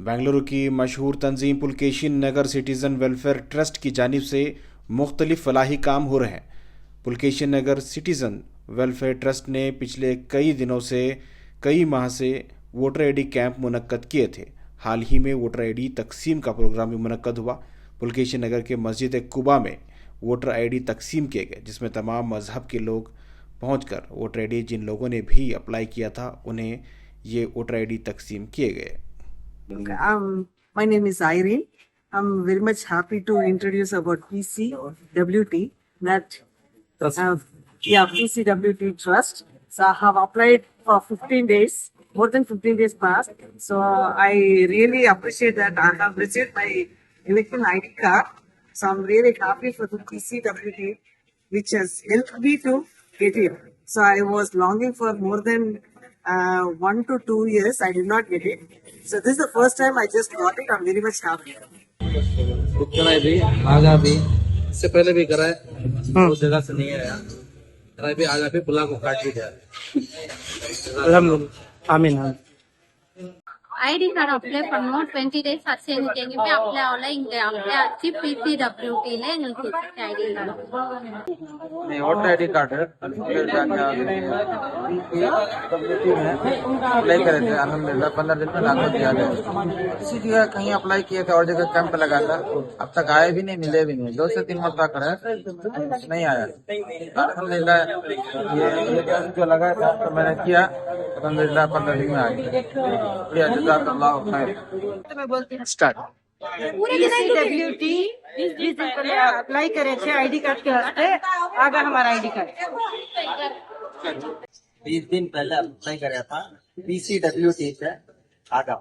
बेंगलुरु की मशहूर तंजीम पुलकेशिन नगर citizen welfare trust की जानिब से मुख्तलिफ फलाही काम हो रहे हैं। पुलकेशिन नगर सिटीज़न वेलफेयर ट्रस्ट ने पिछले कई माह से वोटर आईडी कैंप मुनक्कद किए थे। हाल ही में वोटर आईडी तकसीम का प्रोग्राम भी मुनक्कद हुआ। पुलकेशिन नगर के मस्जिद कुबा में वोटर आईडी तकसीम किए गए, जिसमें तमाम मजहब के लोग पहुंचकर वोटर आईडी जिन लोगों ने भी अप्लाई किया था उन्हें ये वोटर आईडी तकसीम किए गए। My name is Irene. I'm very much happy to introduce about PCWT, that PCWT Trust. So I have applied for 15 days, more than 15 days past. So I really appreciate that I have received my election ID card. So I'm really happy for the PCWT, which has helped me to get it. So I was longing for more than 1 to 2 years. I did not get it. So this is the first time I just got it. I'm very much happy. कराए भी आगा भी इससे पहले भी कराए, उस जगह से नहीं आया। कराए भी आगा भी पुला को काट भी गया। அல்ஹம்துலில்லாஹ் ஆமீன் ஐடி கார்டு அப்ளை பண்ணோம். 20 டேஸ் ஆச்சு. எங்களுக்கு எங்கேயுமே அப்ளை ஆகல. இங்க அப்ளை ஆச்சு. PCWT-ல எங்களுக்கு ஐடி கார்டு नहीं वोटर आईडी कार्ड है। फिर जाके अप्लाई करे थे, अल्हम्दुलिल्लाह 15 दिन में लागू किया गया। किसी जगह कहीं अप्लाई किए थे और जगह कैंप लगा था, अब तक आए भी नहीं, मिले भी नहीं। 2 से 3 मरतबा करे नहीं आया। अल्हम्दुलिल्लाह ये कैंप जो लगा था तो मैंने किया, अल्हम्दुलिल्लाह 15 दिन में आ गया। जज़ाकल्लाह खैर। સ્ટાર્ટ PCWT अप्लाई करे थे आईडी कार्ड के वास्ते। आगा हमारा आईडी कार्ड 20 दिन पहले अप्लाई कराया था PCWT से आगा।